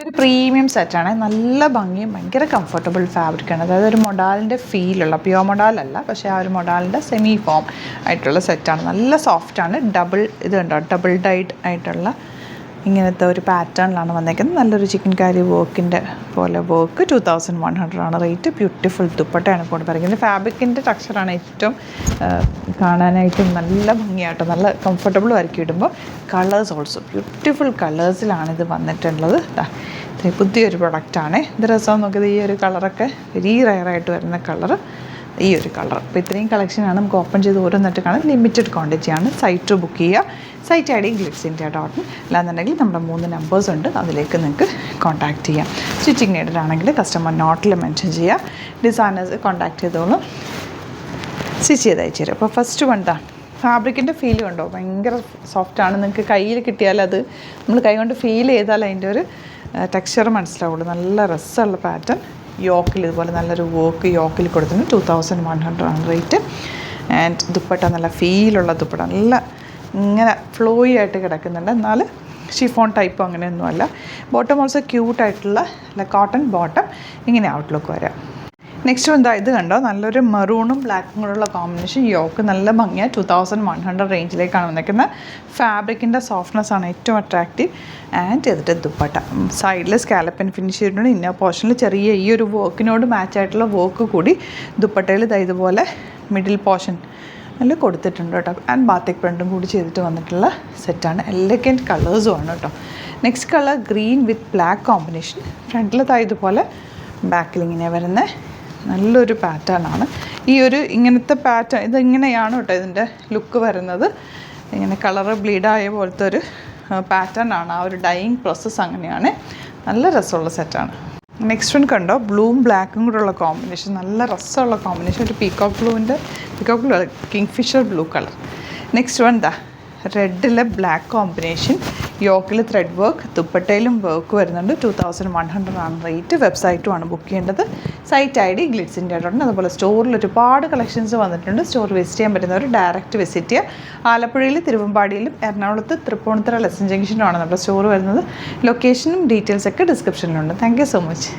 ഇതൊരു പ്രീമിയം സെറ്റാണ്. നല്ല ഭംഗിയും ഭയങ്കര കംഫർട്ടബിൾ ഫാബ്രിക്കാണ്. അതായത് ഒരു മൊഡാലിൻ്റെ ഫീലുള്ള, പ്യുവർ മൊഡാലല്ല, പക്ഷേ ആ ഒരു മൊഡാലിൻ്റെ സെമി ഫോം ആയിട്ടുള്ള സെറ്റാണ്. നല്ല സോഫ്റ്റാണ്. ഇത് കണ്ടോ, ഡബിൾ ഡൈഡ് ആയിട്ടുള്ള ഇങ്ങനത്തെ ഒരു പാറ്റേണിലാണ് വന്നേക്കുന്നത്. നല്ലൊരു ചിക്കൻ കാരി വർക്കിൻ്റെ പോലെ വർക്ക്. 2100 ആണ് റേറ്റ്. ബ്യൂട്ടിഫുൾ ദുപ്പട്ടയാണ് കൊണ്ട് പറയുന്നത്. ഫാബ്രിക്കിൻ്റെ ടെക്സ്ചറാണ് ഏറ്റവും കാണാനായിട്ടും നല്ല ഭംഗിയായിട്ട് നല്ല കംഫർട്ടബിളും ആയിരിക്കും ഇടുമ്പോൾ. കളേഴ്സ് ഓൾസോ ബ്യൂട്ടിഫുൾ കളേഴ്സിലാണ് ഇത് വന്നിട്ടുള്ളത്. പുതിയൊരു പ്രൊഡക്റ്റാണ്. ഇത് രസം നോക്കിയത് ഈ ഒരു കളറൊക്കെ വെരി റയറായിട്ട് വരുന്ന കളറ്, ഈ ഒരു കളർ. അപ്പോൾ ഇത്രയും കളക്ഷനാണ് നമുക്ക് ഓപ്പൺ ചെയ്ത് ഓരോന്നിട്ട് കാണാം. ലിമിറ്റഡ് ക്വാണ്ടിറ്റിയാണ്. സൈറ്റ് ബുക്ക് ചെയ്യുക. Site ID glitzindia.in. അല്ലാന്നുണ്ടെങ്കിൽ നമ്മുടെ 3 നമ്പേഴ്സ് ഉണ്ട്, അതിലേക്ക് നിങ്ങൾക്ക് കോൺടാക്റ്റ് ചെയ്യാം. സ്റ്റിച്ചിങ് നീഡഡ് ആണെങ്കിൽ കസ്റ്റമർ നോട്ടിൽ മെൻഷൻ ചെയ്യുക. ഡിസൈനേഴ്സ് കോൺടാക്ട് ചെയ്തോളും, സ്റ്റിച്ച് ചെയ്ത് അയച്ചു തരും. അപ്പോൾ ഫസ്റ്റ് വണ്ടാ ഫാബ്രിക്കിൻ്റെ ഫീൽ കണ്ടോ, ഭയങ്കര സോഫ്റ്റാണ്. നിങ്ങൾക്ക് കയ്യിൽ കിട്ടിയാൽ അത് നമ്മൾ കൈ കൊണ്ട് ഫീൽ ചെയ്താൽ അതിൻ്റെ ഒരു ടെക്സ്ചർ മനസ്സിലാവുള്ളൂ. നല്ല രസമുള്ള പാറ്റേൺ. യോക്കിൽ ഇതുപോലെ നല്ലൊരു വർക്ക് യോക്കിൽ കൊടുത്തിട്ടുണ്ട്. 2100 ആണ് റേറ്റ്. ആൻഡ് ദുപ്പട്ട നല്ല ഫീലുള്ള ദുപ്പട്ട, നല്ല ഇങ്ങനെ ഫ്ലോയി ആയിട്ട് കിടക്കുന്നുണ്ട്. എന്നാൽ ഷിഫോൺ ടൈപ്പ് അങ്ങനെയൊന്നുമല്ല. ബോട്ടം ഓൾസോ ക്യൂട്ടായിട്ടുള്ള കോട്ടൺ ബോട്ടം. ഇങ്ങനെ ഔട്ട്ലുക്ക് വരാം. നെക്സ്റ്റ് എന്താ, ഇത് കണ്ടോ, നല്ലൊരു മെറൂണും ബ്ലാക്കും കൂടെയുള്ള കോമ്പിനേഷൻ. യോക്ക് നല്ല ഭംഗിയാണ്. 2100 റേഞ്ചിലേക്കാണ് വന്നിരിക്കുന്നത്. ഫാബ്രിക്കിൻ്റെ സോഫ്റ്റ്നെസ് ആണ് ഏറ്റവും അട്രാക്റ്റീവ്. ആൻഡ് ഇതിൻ്റെ ദുപ്പട്ട സൈഡിൽ സ്കാലപ്പൻ ഫിനിഷ് ചെയ്തിട്ടുണ്ട്. ഇന്നർ പോർഷനിൽ ചെറിയ ഈ ഒരു വർക്കിനോട് മാച്ചായിട്ടുള്ള വർക്ക് കൂടി ദുപ്പട്ടയിൽ ഇതുപോലെ മിഡിൽ പോർഷൻ നല്ല കൊടുത്തിട്ടുണ്ട് കേട്ടോ. ആൻഡ് ബാത്തിക് പ്രിൻറ്റും കൂടി ചെയ്തിട്ട് വന്നിട്ടുള്ള സെറ്റാണ്. എലഗൻറ്റ് കളേഴ്സും ആണ് കേട്ടോ. നെക്സ്റ്റ് കളർ ഗ്രീൻ വിത്ത് ബ്ലാക്ക് കോമ്പിനേഷൻ. ഫ്രണ്ടിൽ ഇതുപോലെ ബാക്കിൽ ഇങ്ങനെ വരുന്ന നല്ലൊരു പാറ്റേൺ ആണ്. ഈ ഒരു ഇങ്ങനത്തെ പാറ്റേൺ ഇതിങ്ങനെയാണ് കേട്ടോ ഇതിൻ്റെ ലുക്ക് വരുന്നത്. ഇങ്ങനെ കളറ് ബ്ലീഡായ പോലത്തെ ഒരു പാറ്റേൺ ആണ്. ആ ഒരു ഡൈയിങ് പ്രോസസ്സ് അങ്ങനെയാണ്. നല്ല രസമുള്ള സെറ്റാണ്. നെക്സ്റ്റ് വൺ കണ്ടോ, ബ്ലൂവും ബ്ലാക്കും കൂടെ ഉള്ള കോമ്പിനേഷൻ. നല്ല രസമുള്ള കോമ്പിനേഷൻ. ഒരു peacock blue kingfisher blue colour. Next one റെഡിലെ ബ്ലാക്ക് കോമ്പിനേഷൻ. യോക്കിൽ ത്രെഡ് വർക്ക്, ദുപ്പട്ടയിലും വർക്ക് വരുന്നുണ്ട്. 2100 ആണ് റേറ്റ്. വെബ്സൈറ്റുമാണ് ബുക്ക് ചെയ്യേണ്ടത്. Site ID glitzindia.in. അതുപോലെ സ്റ്റോറിൽ ഒരുപാട് കളക്ഷൻസ് വന്നിട്ടുണ്ട്. സ്റ്റോർ വിസിറ്റ് ചെയ്യാൻ പറ്റുന്നവർ ഡയറക്റ്റ് വിസിറ്റ് ചെയ്യുക. ആലപ്പുഴയിൽ, തിരുവമ്പാടിയിലും എറണാകുളത്ത് തൃപ്പൂണിത്തുറ ലെസൺ ജംഗ്ഷനുമാണ് നമ്മുടെ സ്റ്റോർ വരുന്നത്. ലൊക്കേഷനും ഡീറ്റെയിൽസൊക്കെ ഡിസ്ക്രിപ്ഷനിലുണ്ട്. Thank you so much.